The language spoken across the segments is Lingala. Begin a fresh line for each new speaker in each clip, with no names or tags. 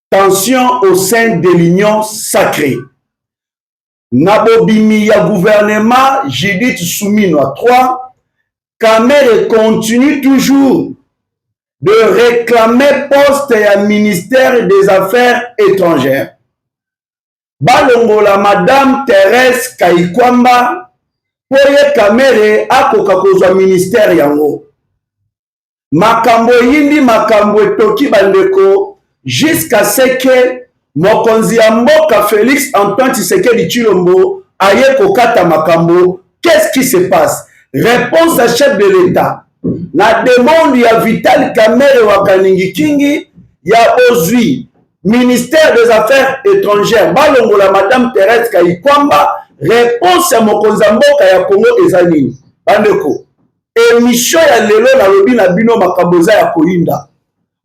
tension au sein de l'union sacrée. Nabobimi ya gouvernement Judith Suminwa 3, Kamere continue toujours de réclamer poste à ministère des Affaires étrangères. Balongola Madame Thérèse Kayikwamba Poye Kamere akoka kozwa ministère yango. Makambo yindi makambo etoki bandeko jusqu'à ce que mokonzi ya mboka Félix Antoine Tshisekedi Tshilombo aye kokata makambo. Qu'est-ce qui se passe? Réponse à chef de l'État. Na demande ya Vital Kamerhe Wakaningi Kingi ya ozwi ministère des Affaires étrangères balongola Madame Thérèse Kayikwamba. Réponse à mokonzi ya mboka ya Congo ezanini bandeko. Émission ya lelo na lobi na bino makamboza ya koinda.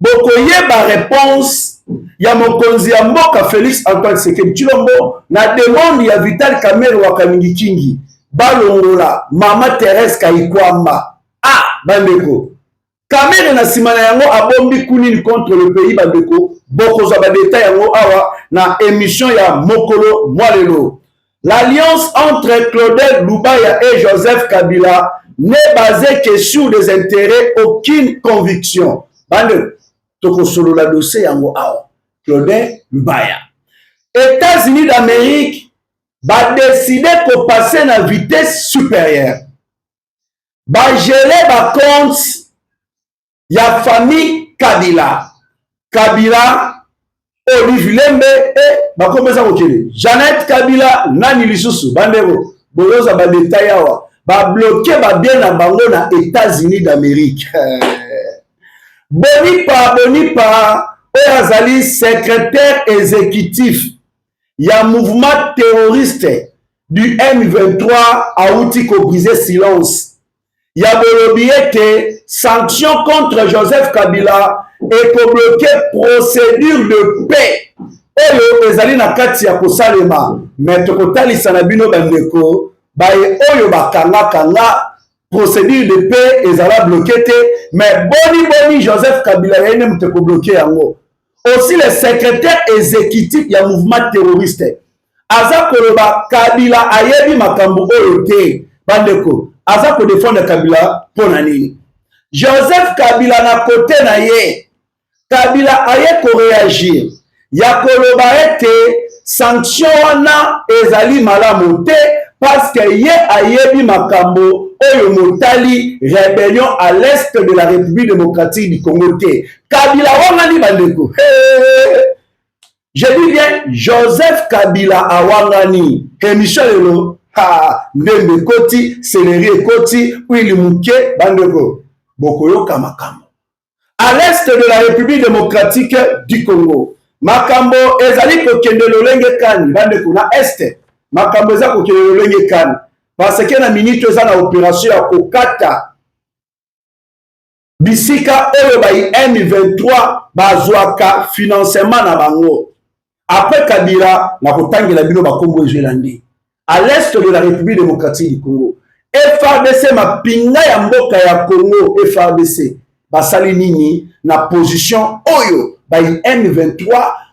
Bokoyeba réponse ya mokonzi ya mboka Félix Antoine Tshisekedi Tshilombo na demande ya Vital Kamerhe Wakaningi Kingi balongola Mama Thérèse Kayikwamba. Ah bandeko. Kamerhe na simana yango abombi kunini contre le pays bandeko. Bokozwa ba détail yango awa na émission ya mokolo mwalelo. L'alliance entre Claudel Lubaya et Joseph Kabila n'est basée que sur des intérêts, aucune conviction. Bande, toko solo la dossier yango awa. Claudel Lubaya. États-Unis d'Amérique va décider de passer à vitesse supérieure. Va gérer ba compte ya famille Kabila. Kabila Olivier Lembe et bakomeza kokele Jeannette Kabila nani lisusu bandeko boyoza ba détail awa ba bloquer ba bien na bango na États-Unis d'Amérique. Bonipa Oyazali secrétaire exécutif ya mouvement terroriste du M23 Aouti ko briser silence. Ya bolobi ete sanction contre Joseph Kabila et pour bloquer procédure de paix. Oyo ezali na kati ya kosalema mais tokotalisa na bino bandeko baye oyo bakanga procédure de paix ezala bloqué te mais boni Joseph Kabila yene muteko bloqué yango. Aussi le secrétaire exécutif ya mouvement terroriste aza koloba Kabila ayebi makambo oyo te bandeko aza ko défendre Kabila pona nini. Joseph Kabila na côté na ye Kabila aye ko réagir ya koloba ete sanction wana ezali malamu te parce que ye ayebi makambo oyo motali rébellion à l'est de la République démocratique du Congo te. Kabila wangani bandeko. Je dis bien Joseph Kabila awangani. Émission lelo ndembe koti céleri koti wili muke bandeko bokoyoka makambo. À l'est de la République démocratique du Congo. Makambo ezali kokende lolenge kani bandeko na est. Makambo eza kokende lolenge kani. Parce que na minute eza na opération ya kokata bisika oyo bayi M23 bazwaka financement na bango. Après Kabila na kotangela bino bakombo ezwelandi. À l'est de la République démocratique du Congo. FARDC mapinga ya mboka ya Congo FARDC basali nini na position oyo bayi M23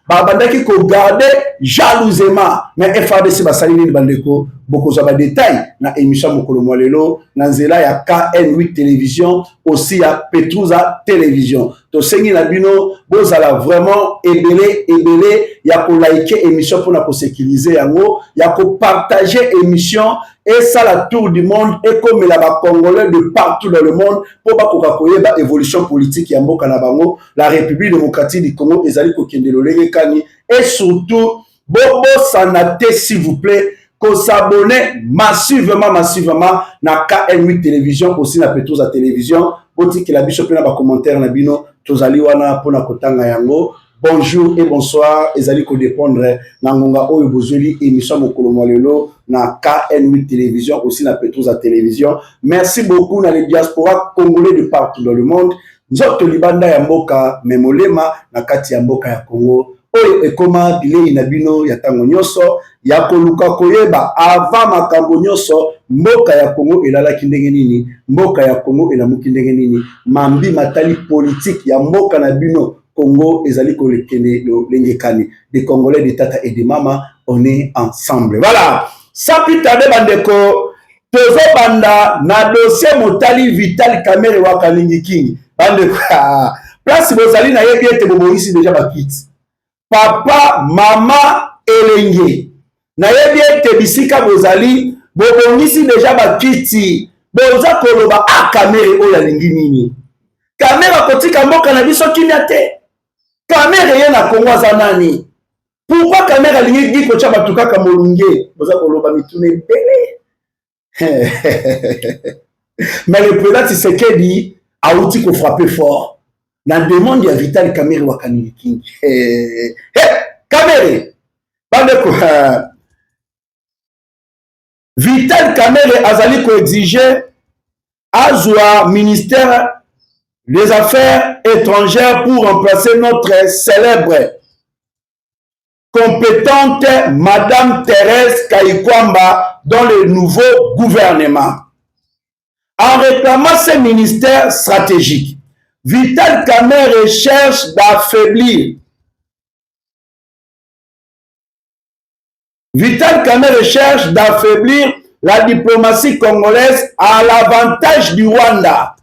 babandaki ko garder jalousement mais FARDC basali nini bandeko bokoza ba détail na émission mokolo mwalelo na nzela ya KN8 télévision aussi ya Petrouza télévision to sengi na bino bozala vraiment ebele ya ko liker émission pour na ko sécuriser yango ya ko partager émission et ça la tour du monde et comme la ba congolais de partout dans le monde pour ba koka koyeba évolution politique ya mboka na bango la République démocratique du Congo ezali ko kende lolenge kani et surtout bobo sanate s'il vous plaît qu'on s'abonne massivement na KN8 télévision aussi na Petrouza télévision boti que la biso pe na ba commentaire na bino tozali wana pona kotanga yango. Bonjour et bonsoir ezali ko dépendre na ngonga oyo bozeli émission mokolo mwalelo na KN8 télévision aussi na Petrouza télévision. Merci beaucoup na les diaspora congolais de partout dans le monde. Nzoto libanda ya mboka memolema na kati ya mboka ya Congo. Oyo ekoma bilei na bino ya tango nyonso ya koluka koyeba avant makambo nyonso mboka ya Congo elalaki ndenge nini, mboka ya Congo elamuki ndenge nini, mambi matali politique ya mboka na bino Congo ezali kolekene lengekani des Congolais de tata et de mama, on est ensemble. Voilà. Sans plus tarder bandeko, tozo banda na dossier motali Vital Kamerhe wakalingi king. Bandeko place bozali na yebi ete bobo ici déjà bakiti. Papa, mama, elenge. Na yebi ete bisika bozali bobo ici déjà bakiti. Boza koloba Kamerhe oyo alingi nini. Kamerhe akotika mboka na biso kimia te. Kamerhe ye na Congo aza nani? Pourquoi Kamerhe alingi giko cha batu kaka molunge? Boza koloba mitune bele. Mais le président Tshisekedi a outil ko frapper fort. Na demande ya Vital Kamerhe wakalingi king. Kamerhe. Bandeko Vital Kamerhe azali ko exiger azwa ministère des Affaires étrangères pour remplacer notre célèbre compétente Madame Thérèse Kayikwamba dans le nouveau gouvernement. En réclamant ce ministère stratégique, Vital Kamerhe cherche d'affaiblir. Vital Kamerhe cherche d'affaiblir la diplomatie congolaise à l'avantage du Rwanda.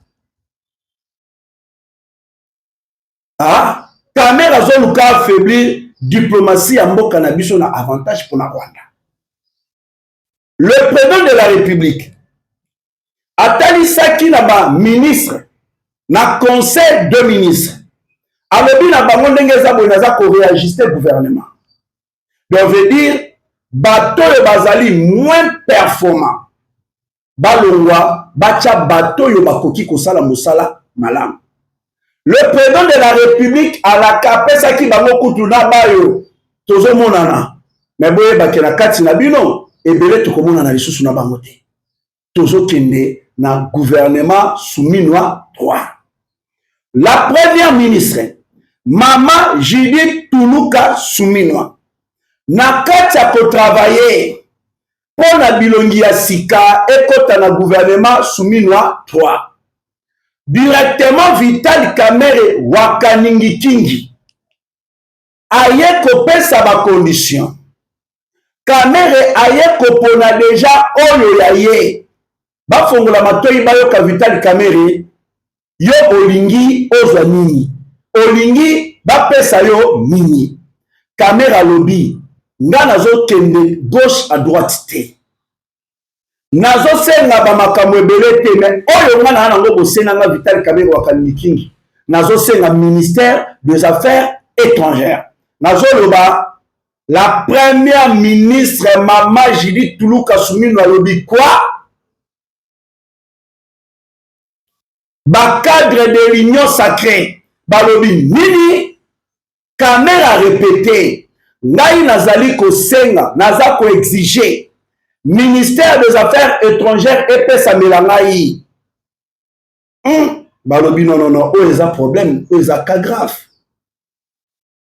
Kamerhe azoluka affaiblir diplomatie ya mboka na biso na avantage pour na Rwanda. Le président de la République atalisaki na ba ministre na conseil de ministres. Alobi na bango ndenge eza boye naza ko réajuster gouvernement. Donc veut dire bato yo bazali moins performant. Balongwa bacha bato yo bakoki kosala mosala malamu. Le président de la République a la capacité qui va beaucoup na bayo tozo monana mais boye bakena kati na bino ebele to komona na lisusu na bango te tozo kende na gouvernement souminois 3. La première ministre Mama Judith Tuluka Souminois na kati ya ko travailler pour na bilongi ya sika ekota na gouvernement souminois 3. Directement Vital Kamerhe wakaningi kingi aye kopesa ba condition. Kamerhe aye kopona deja oyo ya ye bafongola matoi bayoka Vital Kamerhe yo olingi ozwa nini, olingi bapesa yo nini. Kamerhe alobi nga nazokende gauche à droite te, nazosenga bamakambo ebele te, mais oyo nga na nango bosenanga Vital Kamerhe wakalingi kingi nazosenga ministère des Affaires étrangères. Nazoloba la première ministre Mama Judith Tuluka Souminois alobi quoi? Ba cadre de l'union sacrée balobi nini? Kamerhe a répété ngai nazali kosenga naza ko exiger ministère des Affaires étrangères epesa melangai. Balobi non, oyo eza problème, oyo eza cas grave.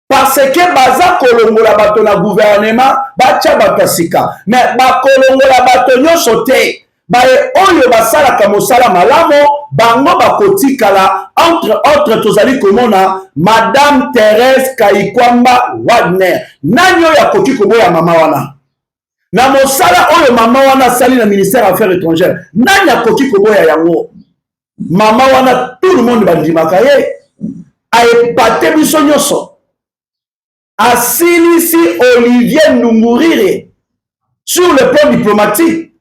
Parce que baza kolongola bato na gouvernement bacha bato sika, mais bakolongola bato nyonso te. Baye oyo basalaka mosala malamo bango bakotikala entre autres tozali komona Madame Thérèse Kayikwamba Wagner. Nani oyo akoki koboya mama wana? Na mosala oyo mama wana sali na ministère des Affaires étrangères. Nani akoki koboya yango? Mama wana tout le monde bandimaka ye. Aepate biso nyonso. Asilisi Olivier Ndungurire sur le plan diplomatique.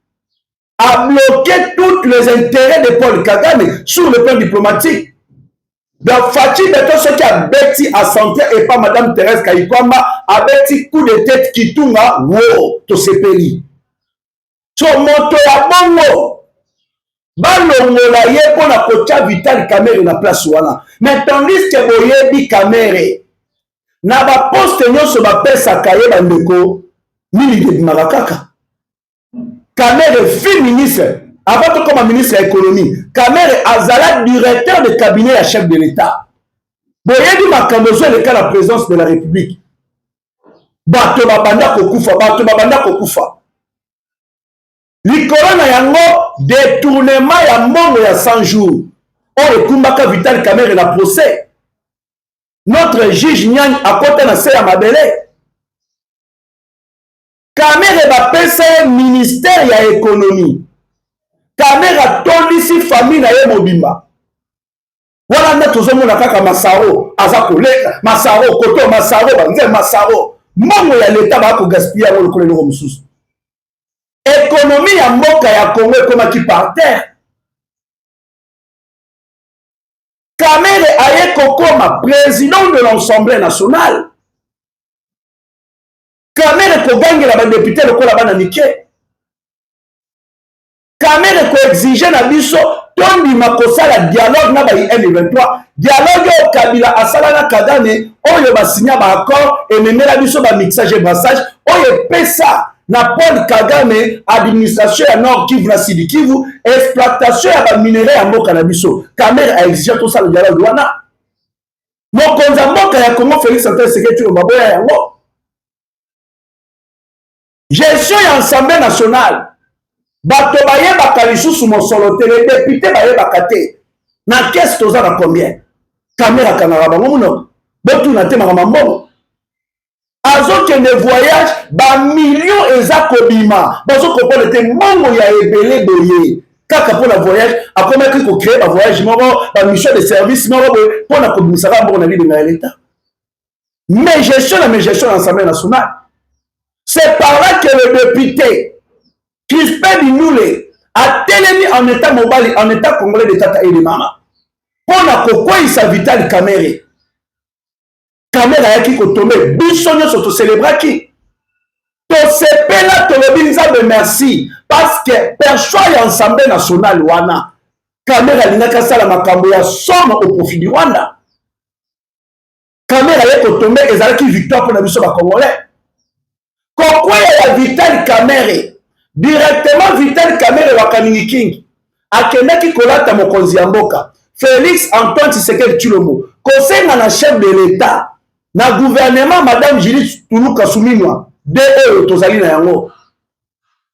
A bloqué tous les intérêts de Paul Kagame sur le plan diplomatique. Donc Fachi Beto ce qui a bêti à santé et pas Madame Thérèse Kayikwamba a bêti coup de tête Kitunga wo to sepeli. So moto ya bongo balongola ye pona kocha Vital Kamerhe na place wana. Mais tandis que boyebi Kamerhe na ba poste nyonso ba pesa kaye bandeko mili de marakaka. Kamerhe fut ministre, avant comme ministre de l'économie. Kamerhe azala directeur de cabinet à chef de l'État. Boyebi makambozo le cas la présence de la République. Bato babanda kokufa. Likolo na yango détournement ya mbongo ya 100 jours. On ekumbaka Vital Kamerhe na procès. notre juge Nyang à côté na se ya mabele. Kamere bapesa ministère ya économie. Kamere tondisi famille na ye mobimba. Wana nde tozomona kaka Masaro aza kolela Masaro koto Masaro banze Masaro mbongo ya leta ba ko gaspiller yango lokolo eloko mosusu. Économie ya mboka ya Congo ekomaki par terre. Kamere aye kokoma président de l'Assemblée nationale. Kamere kogangela ba député lokola bana mike. Kamere ko exiger na biso tondi makosala dialogue na ba M23. Dialogue au Kabila asala na Kagame oyo ba signa ba accord et memela biso ba mixage et brassage oyo pesa na Paul Kagame administration ya Nord Kivu na Sud Kivu exploitation ya ba minerais ya mboka na biso. Kamere a exigé tout ça le dialogue wana. Mokonza mboka ya Congo Félix Antoine Tshisekedi maboya yango. Gestion ya Assemblée nationale. Bato bayebaka lisusu mosolo te, les députés bayebaka te. Na caisse toza na combien? Kamera kanaka bango muno. Botuna te makama mbongo. Azokende voyage ba millions eza kobima. Bazo kopona te mbongo ya ebele boye. Kaka pour la voyage, akomaki ko créer ba voyage moko, ba mission de service moko pour na kobimisaka mbongo na vie de l'État. Mais gestion de l'Assemblée nationale. C'est par là que le député Crispin Binoulé a télé en état mobile, en état congolais de Tata et de Mama. On a quoi sa Vital Kamere. Kamere a qui kotomé, bisonyo soto célébra qui. To sepela to lebinza de merci parce que perçoit l'Assemblée nationale wana. Kamere linaka sala makambo ya somme au profit du Rwanda. Kamere a kotomé ezalaki victoire pour la biso ba congolais. Pourquoi il y a Vital Kamere? Directement Vital Kamere Wakaningi King akendaki kolata mokonzi ya mboka Félix Antoine Tshisekedi Tshilombo kosenga na chef de l'État na gouvernement Madame Judith Tuluka Suminwa de oyo tozali na yango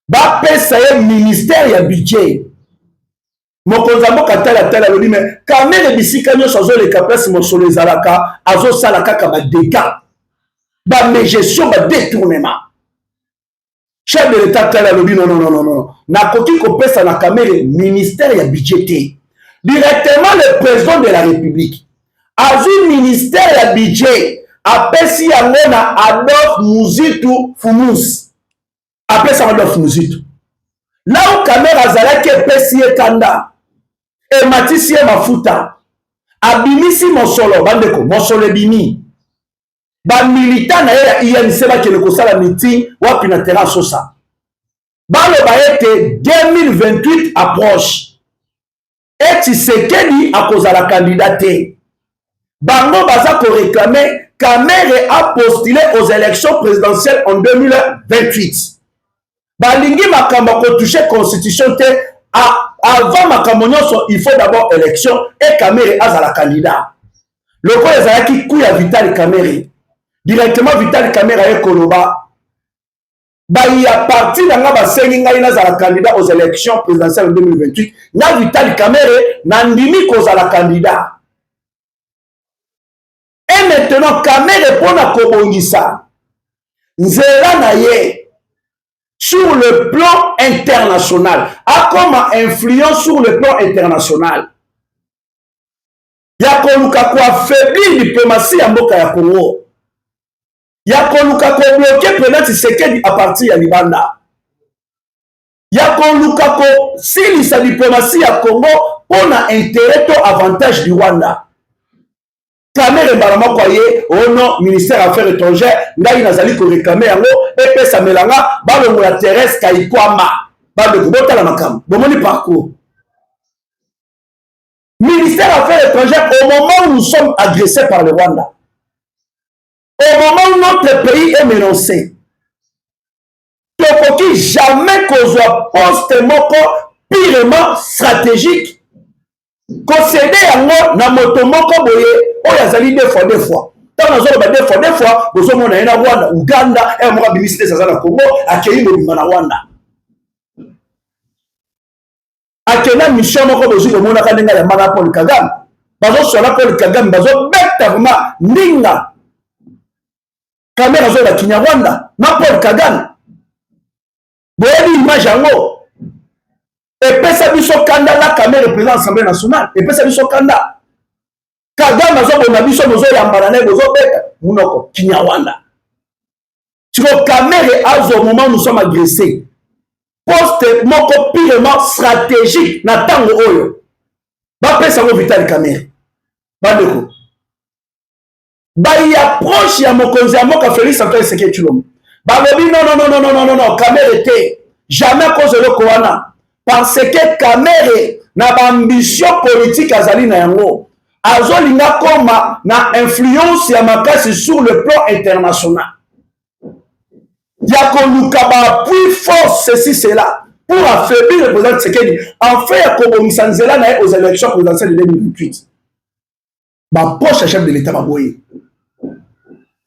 bapesa ye ministère ya budget mokonzi ya mboka tala lobi me Kamere bisika nyonso azoleka place mosolo ezalaka azosala kaka badega bamégestion badétournement. Chef de l'État tala lobi non. Nakoki kopesa na Kamere ministère ya budget. Directement le président de la République. Azu ministère ya budget. Apesi yango na Adolphe Muzitu Fumus. Apesi Adolphe Muzitu. Là où Kamere azalaki epesi ye kanda. E matisi ye mafuta. Abimisi mosolo bandeko mosolo ebimi. Ba militant na ya INC bakele kosala meeting wapi na terrain sosa. Baloba ete 2028 approche. Et Tshisekedi akozala candidat te. Bango baza ko réclamer Kamere a postulé aux élections présidentielles en 2028. Balingi makambo ko toucher constitution te avant makambo nyonso il faut d'abord élection et Kamere azala candidat. Loko ezalaki kuya Vital Kamere. Directement Vital Kamere et Koloba. Il y a parti dans la basengi ngai nazala candidat aux élections présidentielles en 2028. Na Vital Kamere nandimi kozala candidat. Et maintenant Kamere pona kobongisa. Nzela na ye sur le plan international. A comme influence sur le plan international. Ya koluka ko affaiblir diplomatie ya mboka ya Congo. Ya koluka ko bloquer président Tshisekedi à partir ya Libanda. Ya koluka ko si sa diplomatie ya Congo on a intérêt to avantage du Rwanda. Kamere mbalama kwa ye ono ministère affaires étrangères ngai nazali ko réclamer yango et sa melanga balongo ya Thérèse Kaikwamba bande ko botala makam bomoni parcours. Ministère affaires étrangères au moment où nous sommes agressés par le Rwanda. Au moment où notre pays est menacé, tokoki jamais kozwa poste moko pirement stratégique concédé yango na moto moko boye oyo azali deux fois. Tant nazoloba deux fois bozomona ye na Rwanda, Uganda et moko bimisi te aza na Congo akei mobimba na Rwanda. Akena mission moko bozwi komonaka ndenge ya mana Paul Kagame. Bazosola Paul Kagame bazobeta beta vraiment ndinga caméra zo la Kinyarwanda na Paul Kagame boyebi image yango epesa biso kanda la caméra président Assemblée nationale epesa biso kanda Kagame azobona biso mozo yambana ne bozo beta munoko Kinyarwanda tiko caméra azo moment nous sommes agressés poste moko pirement stratégique na tango oyo bapesa ngo Vital Kamerhe bandeko bayi approche ya mokonzi ya moka Félix Antoine Tshisekedi Tshilombo balobi non Kamerhe te jamais cause eloko wana parce que Kamerhe na baambition politique azali na yango azolinga koma na influence ya makasi sur le plan international ya koluka baappui force ceci cela pour affaiblir le président Tshisekedi enfin ya kobomisa nzela na ye aux élections présidentielles de 2028 bapoche ya chef de l'état baboye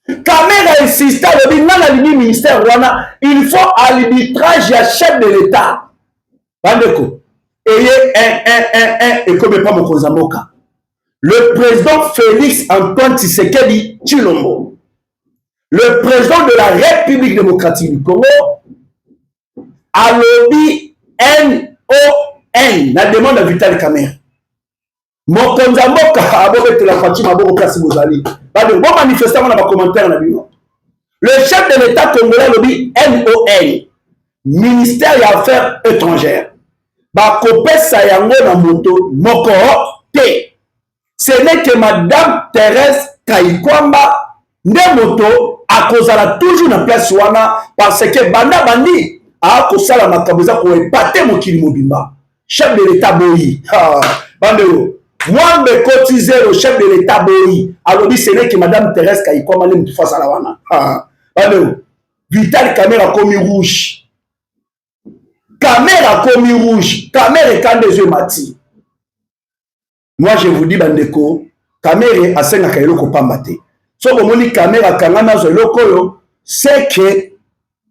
Kamerhe insiste alobi nga nalingi ministère wana il faut arbitrage ya chef de l'état bandeko eye ekomi pa mokonzi ya mboka le président Félix Antoine Tshisekedi Tshilombo le président de la République démocratique du Congo alobi NON na demande ya Vital Kamerhe mokonzi ya mboka abobetela Fatima aboko kasi bozali bade bo manifestement na ba commentaire na bino le chef de l'état congolais alobi NON ministère ya affaires étrangères bakopesa yango na moto moko te ce n'est que madame Thérèse Kayikwamba nde moto akozala toujours na place wana parce que banda bandi akosala makambo eza koepate mokili mobimba chef de l'état boyi bandeo moi me cotiser le chef de l'état boyi alobi ce n'est que madame Thérèse Kayikwamba nde moto fasala wana bandeo Vital Kamerhe akomi rouge Kamerhe akomi rouge Kamerhe kande yeux mati moi je vous dis bandeko Kamerhe asengaka eloko pamba te so bomoni Kamerhe akanga nazo eloko oyo c'est que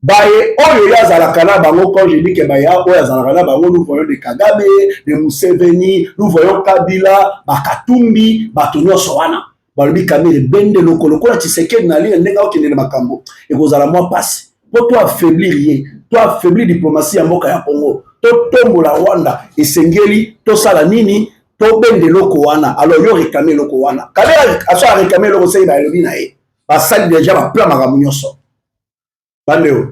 baye oyo yazalaka na bango quand je dis que baye oyo yazalaka na bango nous voyons de Kagame de Museveni nous voyons Kabila Bakatumbi bato nyonso wana balobi Kamerhe bende loko lokola Tshisekedi na lia ndenge okende na makambo ekozala mwa pasi po to affaiblir ye to affaiblir diplomatie ya mboka ya Congo to tombola Rwanda esengeli to sala nini to bende loko wana alors yo réclamer loko wana Kamerhe aso a réclamer loko sei ba elobi na ye basali déjà ba plan makambo nyonso bandeo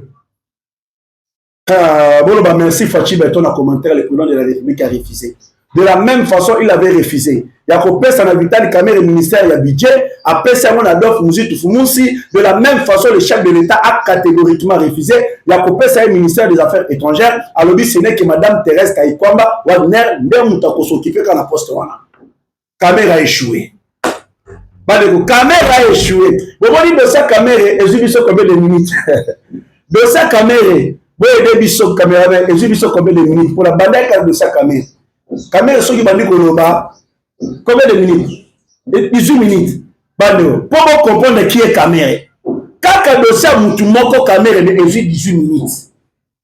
bon bah merci Fachi Beton a commentaire le président de la République a refusé de la même façon il avait refusé ya kopesa na Vital Kamerhe ministère ya budget apesa mon Adolphe Muzitu Fumusi de la même façon le chef de l'état a catégoriquement refusé ya kopesa le ministère des affaires étrangères alobi ce n'est que madame Thérèse Kayikwamba Wagner nde mutako s'occuper quand la poste wana Kamerhe a échoué bandeko Kamerhe a échoué bomoni dossier Kamerhe ezubiso combien de minutes dossier Kamerhe boye biso caméra ezubiso combien de minutes pour la bandaka dossier Kamerhe Kamerhe soki bandi koloba combien de minutes 18 minutes bandeko pour comprendre qui est Kamerhe kaka dossier mutu moko Kamerhe de 18 minutes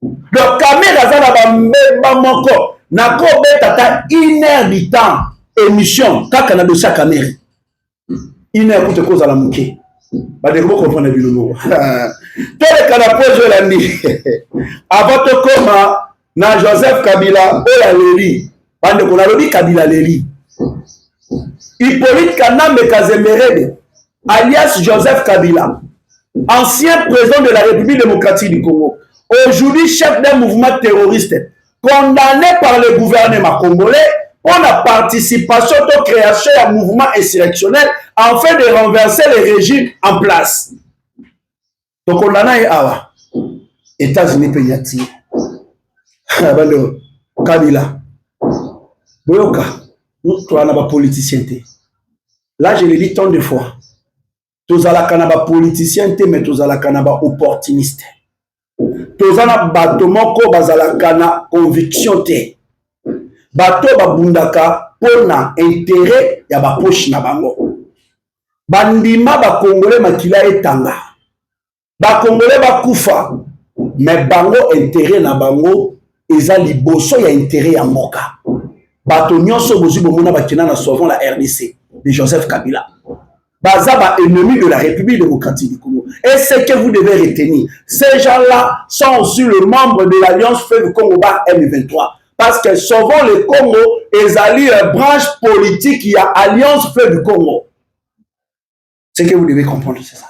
donc Kamerhe azala ba mbeba moko na ko betata 1 heure du temps émission kaka na dossier Kamerhe une heure pour te cause à la mouquet. Bah, de vous comprendre le nom. Tous les canapés, je l'ai dit. Avant de comment, na Joseph Kabila, Ola Leli. Bande qu'on a dit Kabila Leli. Hippolyte Kanambe Kazemere, alias Joseph Kabila, ancien président de la République démocratique du Congo, aujourd'hui chef d'un mouvement terroriste, condamné par le gouvernement congolais pour la participation à la création d'un mouvement insurrectionnel afin de renverser le régime en place. Donc on a eu awa États-Unis payati Kabila Boyoka nous on a pas politicien. Là je le dis tant de fois. Tous à la canaba politicien mais tous à la canaba opportuniste. Tous à la batomoko bazala kana conviction te. Bato babundaka pona intérêt ya ba poche na bango. Bandima ba congolais makila etanga. Ba congolais ba kufa mais bango intérêt na bango eza liboso ya intérêt ya moka. Bato nyonso bozi bomona bakina na sauvant la RDC de Joseph Kabila. Bazaba ennemi de la République démocratique du Congo. Et ce que vous devez retenir, ces gens-là sont aussi le membre de l'Alliance Fleuve Congo M23. Parce que souvent le Congo est allié à une branche politique qui a Alliance Fleuve Congo. Ce que vous devez comprendre, c'est ça.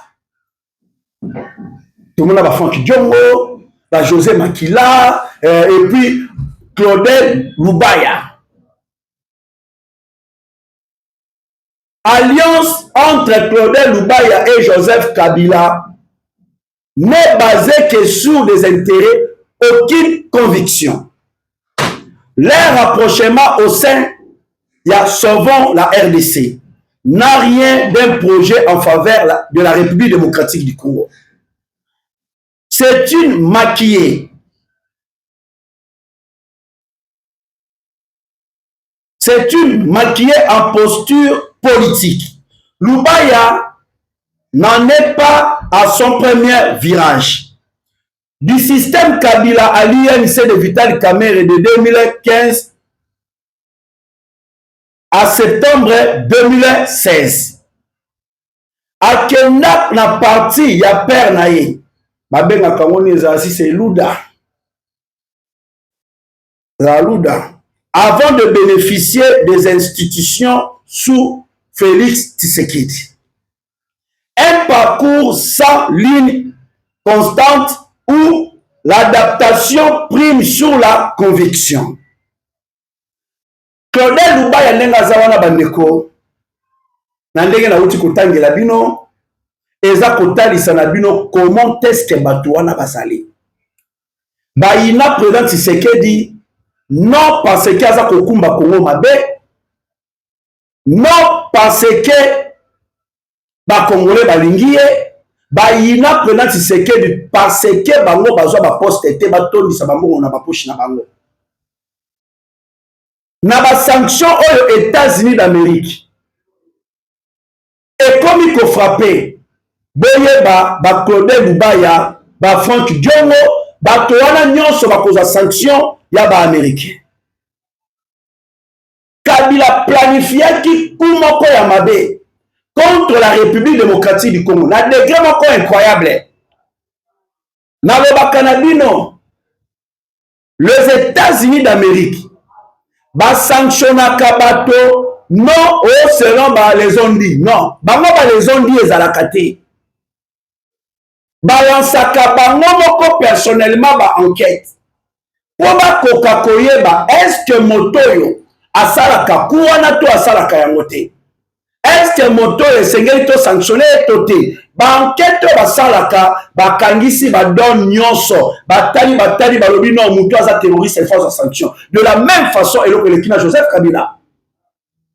Tout le monde a Franck Diongo, José Makila, et puis Claudel Lubaya. Alliance entre Claudel Lubaya et Joseph Kabila n'est basée que sur des intérêts, aucune conviction. Leur rapprochement au sein, il y a souvent la RDC, n'a rien d'un projet en faveur de la République démocratique du Congo. C'est une maquillée. C'est une maquillée en posture politique. Lubaya n'en est pas à son premier virage. Du système Kabila à l'INC de Vital Kamerhe de 2015 à septembre 2016. À Kenya na parti, il y a père naïe. Mabenga Kangoni Zasi, c'est Luda. La Luda. Avant de bénéficier des institutions sous Félix Tshisekedi. Un parcours sans ligne constante où l'adaptation prime sur la conviction. Claudel Lubaya nenga zawana bandeko na ndenge na uti kotangela bino eza kotalisa na bino comment est-ce que bato wana basali. Bayina président Tshisekedi non parce que aza kokumba Congo mabe, non parce que ba Congolais balingi ye, bayina président Tshisekedi parce que bango bazwa ba poste te batondisa bango na ba poche na bango. Na ba sanction aux États-Unis d'Amérique. Et comme il faut frapper, boye ba Claudel Lubaya, ba Franck Diongo, ba towana nyonso ba koza sanction ya ba américain. Kabila planifié qui kumoko ya mabe contre la République démocratique du Congo. Na degré moko incroyable. Na loba kanabino, les États-Unis d'Amérique ba sanctionnaka bato non au selon ba les ondi non bango ba les ondi ezalaka te balansaka bango moko personnellement ba enquête po bakoka koyeba est-ce que moto oyo asalaka kuwana to asalaka yango te, est-ce que moto oyo esengeli to sanctionné to te. Ba enquête oyo basalaka bakangisi badon nyonso batali balobi non moto aza terroriste et force à sanction. De la même façon eloko eleki na Joseph Kabila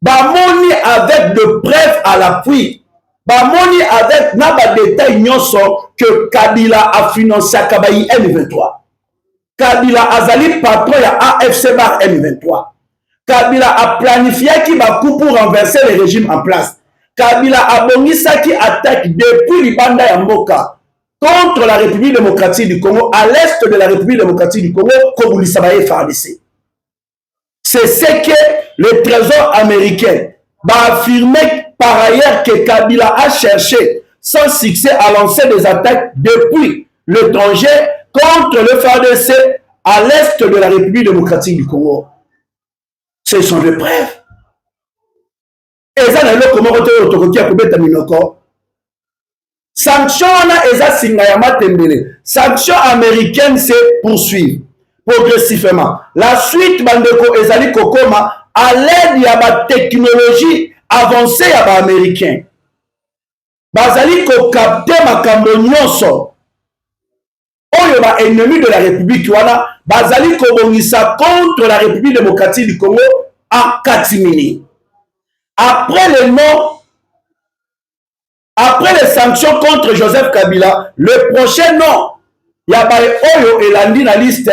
bamoni avec de preuves à l'appui, bamoni avec na ba détail nyonso que Kabila a financé Kabayi M23. Kabila azali patron ya AFC bar M23. Kabila a planifié qui va coup pour renverser le régime en place. Kabila a bongisa qui attaque depuis Libanda ya Mboka contre la République démocratique du Congo, à l'est de la République démocratique du Congo, comme vous savez, FARDC. C'est ce que le Trésor américain va affirmer par ailleurs que Kabila a cherché sans succès à lancer des attaques depuis l'étranger contre le FARDC à l'est de la République démocratique du Congo. Ce sont des preuves. Et ça, c'est le comment on a fait minoko. Sanction eza singa ya matembele. Sanction américaine c'est poursuivre progressivement. La suite bandeko ezali kokoma à l'aide ya ba technologie avancée ya ba américain. Bazali ko capter makambo nyonso. Oyo ba ennemi de la République wana bazali ko bongisa contre la République démocratique du Congo en catimini. Après les sanctions contre Joseph Kabila, le prochain nom, il y a Oyo et Landi na liste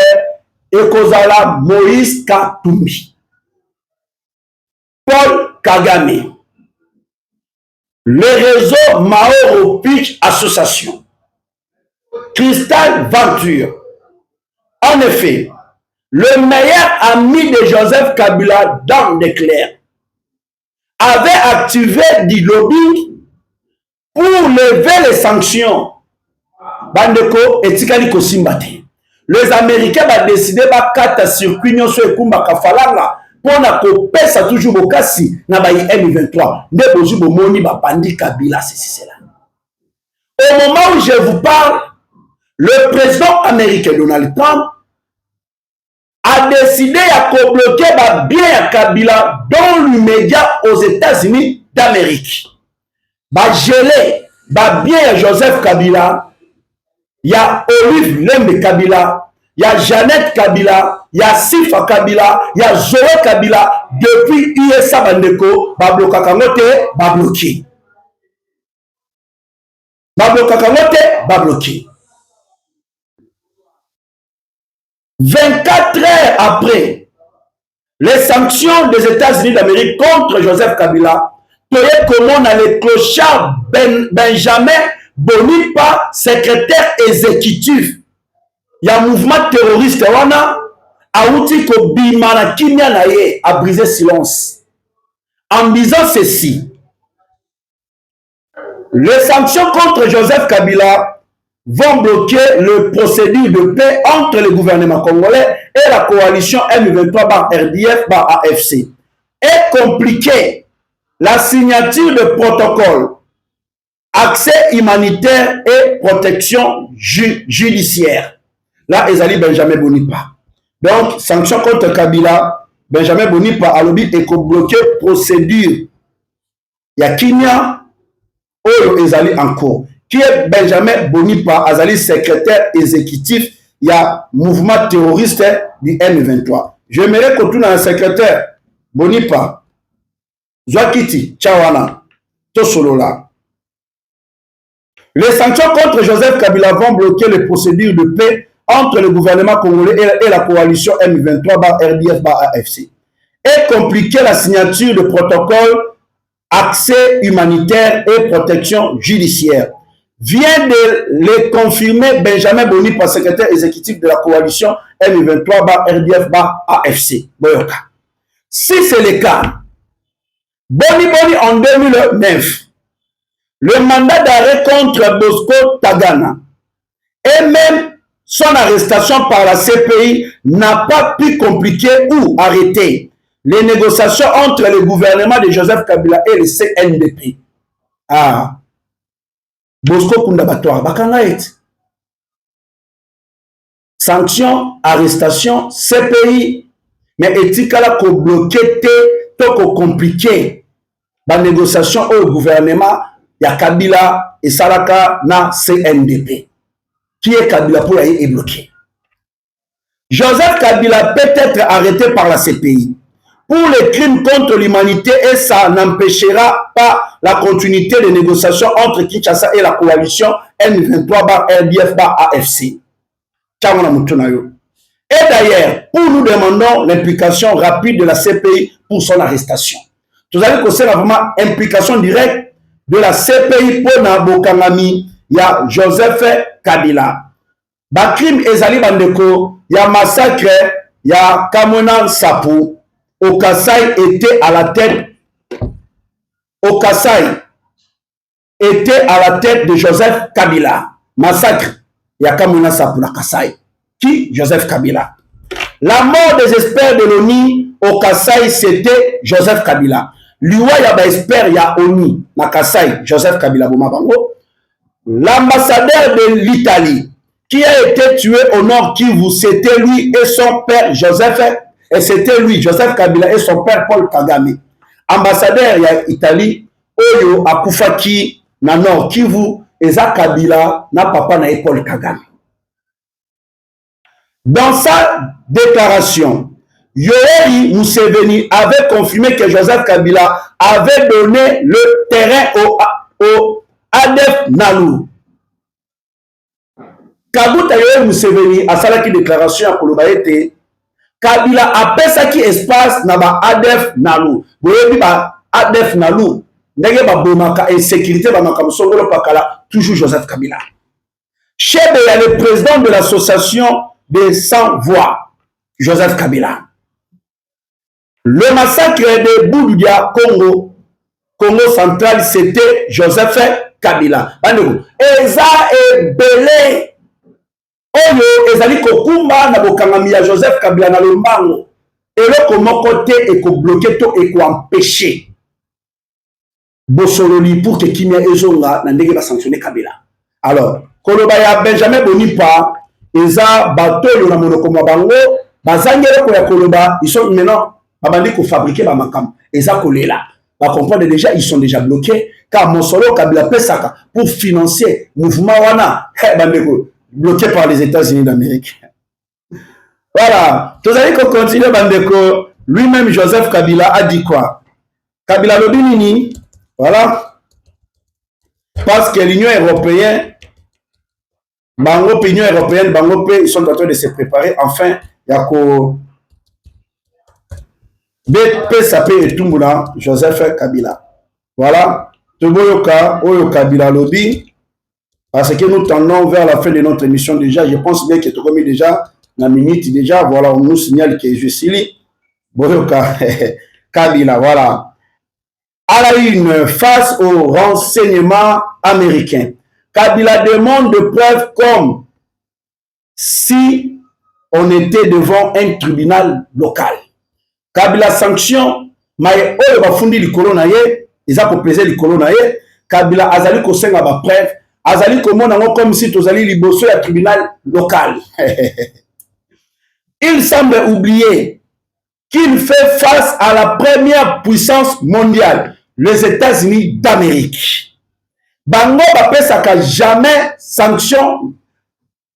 et Kozala Moïse Katumbi, Paul Kagame, le réseau Maoro Pitch Association, Crystal Venture. En effet, le meilleur ami de Joseph Kabila, Dan Declerc, avait activé du lobbying pour lever les sanctions. Bandeko etikali kosimbate. Les Américains va décider ba kata circuit nyonso ekumba kafalanga pona kopesa toujours bokasi na ba M23. Nde bozu bomoni ba bandi Kabila ceci cela. Au moment où je vous parle, le président américain Donald Trump a décidé de bloquer ba bien à Kabila dans l'immédiat aux États-Unis d'Amérique. Ba gelé ba bien Joseph Kabila. Il y a Olive Lembe Kabila, il y a Jeannette Kabila, il y a Sifa Kabila, il y a Zoé Kabila. Depuis ISA Bandeko, Bablo Kakangote, Babloki. Bablo Kakangote, Babloki. 24 heures après les sanctions des États-Unis d'Amérique contre Joseph Kabila, voyez comment on a le clochard Benjamin Bonipa, secrétaire exécutif, il y a un mouvement terroriste, a outil ko bimana kimia na ye a brisé silence. En disant ceci, les sanctions contre Joseph Kabila vont bloquer le procédure de paix entre le gouvernement congolais et la coalition M23/RDF/AFC et compliquer la signature de protocole accès humanitaire et protection judiciaire. Là, Ezali Benjamin Bonipa. Donc, sanction contre Kabila, Benjamin Bonipa a lobby et bloqué procédure. Il y a Kinya, Oyo Ezali encore. Qui est Benjamin Bonipa, Azali secrétaire exécutif, il y a mouvement terroriste du M23. J'aimerais que tout un secrétaire Bonipa, Zwakiti, Tchawana, Tosolola. Les sanctions contre Joseph Kabila vont bloquer les procédures de paix entre le gouvernement congolais et la coalition M23/RDF/AFC et compliquer la signature de protocole accès humanitaire et protection judiciaire. Vient de le confirmer Benjamin Bonipa, secrétaire exécutif de la coalition M23/RDF/AFC. Boyoka. Si c'est le cas, Boni en 2009, le mandat d'arrêt contre Bosco Tagana et même son arrestation par la CPI n'a pas pu compliquer ou arrêter les négociations entre le gouvernement de Joseph Kabila et le CNDP. Ah, Bosco Kundabatoire, Bakangaït. Sanctions, arrestation, CPI, mais etikala ko bloquer to ko compliquer la négociation au gouvernement. Il y a Kabila et Salaka na CNDP. Qui est Kabila pour aller est bloqué. Joseph Kabila peut être arrêté par la CPI pour les crimes contre l'humanité et ça n'empêchera pas la continuité des négociations entre Kinshasa et la coalition M23/RDF/AFC. Et d'ailleurs, pour nous demandons l'implication rapide de la CPI pour son arrestation. Vous allez que c'est vraiment implication directe de la CPI pour Nabokangami, il y a Joseph Kabila. Bakrim Ezali Bandeko, il y a massacre, il y a Kamona Sapou. Okasai était à la tête. Okasai était à la tête de Joseph Kabila. Massacre, il y a Kamona Sapou, la Kasai. Qui? Joseph Kabila. La mort des experts de l'ONU au Kasai, c'était Joseph Kabila. Liwa yaba expert ya ONU na Kasai, Joseph Kabila Bomabango. L'ambassadeur de l'Italie qui a été tué au Nord Kivu, c'était lui et son père Joseph, et c'était lui, Joseph Kabila et son père Paul Kagame. Ambassadeur ya Italie, Oyo Akufaki na Nord Kivu, Eza Kabila na papa na Paul Kagame. Dans sa déclaration, Yoweri Museveni avait confirmé que Joseph Kabila avait donné le terrain au ADF Nalu. Kabuta Yoweri Museveni a fait une déclaration à Kolobaete. Kabila a fait espace dans ADF Nalu. Vous voyez, ADF Nalu, ndenge ba bomaka et sécurité ba makamsongolo pakala toujours Joseph Kabila. Chebe est le président de l'association des sans voix, Joseph Kabila. Le massacre de Boudoudia, Congo central, c'était Joseph Kabila. Bandeko, eza ebele. Oyo ezali kokumba na bokangami ya Joseph Kabila na lombango. Eloko moko te ekobloke to ekoempêcher. Bosololi pour que Kimia ezonga na ndenge ba sanctionner Kabila. Alors, koloba ya Benjamin Bonipa, eza bato yo na monoko mwa bango, bazangere ko ya koloba, ils sont maintenant babandi ko fabriquer ba makam. Eza kolela. Ba comprendre déjà, ils sont déjà bloqués car Monsolo Kabila pesaka pour financer mouvement wana, bandeko bloqué par les États-Unis d'Amérique. Voilà, tous allez continuer bandeko, lui-même Joseph Kabila a dit quoi? Kabila lobinini, voilà, parce que l'Union européenne, Bango Union européenne, Bango P, ils sont en train de se préparer. Enfin, Yako BP Sapé et Tumbula, Joseph Kabila. Voilà, Toboyoka, Oyo Kabila lobby, parce que nous tendons vers la fin de notre émission déjà. Je pense bien que tu as commis déjà la minute déjà. Voilà, on nous signale que je suis Boyoka Kabila, voilà. À la une, face aux renseignements américains, Kabila demande de preuves comme si on était devant un tribunal local. Kabila sanction, mais oyo bafundi likolo na ye, ils ont plaisir likolo na ye, Kabila azali ko senga ba preuve, azali ko mona ngo comme si tozali liboso ya tribunal local. Il semble oublier qu'il fait face à la première puissance mondiale, les États-Unis d'Amérique. Bango bapesaka jamais sanction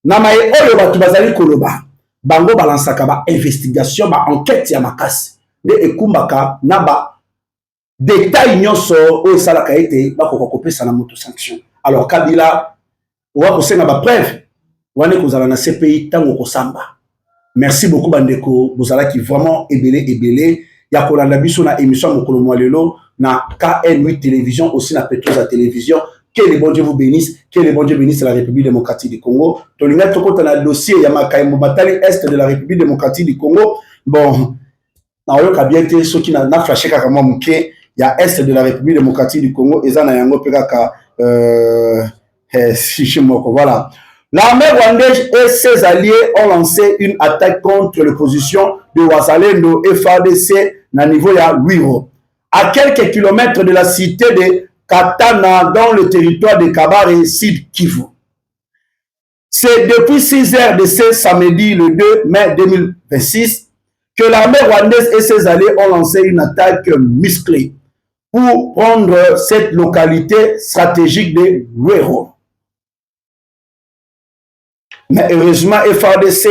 na mai oyo batu bazali koloba. Bango balansaka ba investigation, ba enquête ya makasi. De ekumbaka na ba détail nyonso oyo salaka ete bakoko kopesa na moto sanction. Alors Kabila owa kosenga ba preuve wane kozala na CPI tango kosamba. Merci beaucoup bandeko, bozala ki vraiment ebele ya kolanda biso na émission mokolo mwa lelo na KN8 télévision, aussi na Petroza télévision. Que le bon Dieu vous bénisse, que le bon Dieu bénisse la République démocratique du Congo. Tolinga toko tana dossier ya Makaembo Batali Est de la République démocratique du Congo. Bon, na oyo kabiete ceux qui na flashé kaka mwa muke ya Est de la République démocratique du Congo eza na yango peka ka moko, voilà. L'armée rwandaise et ses alliés ont lancé une attaque contre l'opposition de Wazalendo et FARDC na niveau ya Luiro. À quelques kilomètres de la cité de Katana dans le territoire de Kabare, Sud Kivu. C'est depuis 6 heures de ce samedi, le 2 mai 2026, que l'armée rwandaise et ses alliés ont lancé une attaque musclée pour prendre cette localité stratégique de Luiro. Mais heureusement, FARDC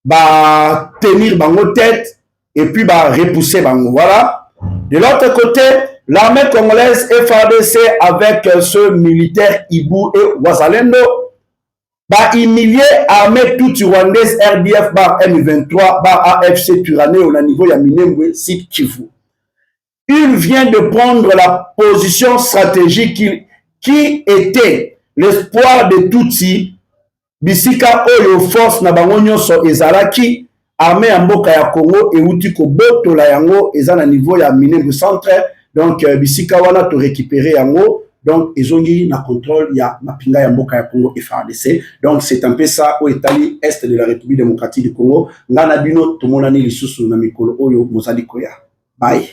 va tenir bango tête et puis va repousser bango. Voilà. De l'autre côté, l'armée congolaise FARDC avec ce militaire Ibu et Wazalendo va humilier l'armée toute rwandaise RDF par M23 par AFC Turané au niveau de Minembwe, Sud Kivu. Il vient de prendre la position stratégique qui était l'espoir de Tutsi. Bisika oyo force na bango nyonso ezalaki armée ya mboka ya Congo euti ko botola yango eza na niveau ya Minembwe centre, donc bisika wana to récupérer yango, donc ezongi na contrôle ya mapinga ya mboka ya Congo FARDC. Donc c'est un peu ça au Italie Est de la République démocratique du Congo. Ngana bino tomonani lisusu na mikolo oyo mozali koya. Bye.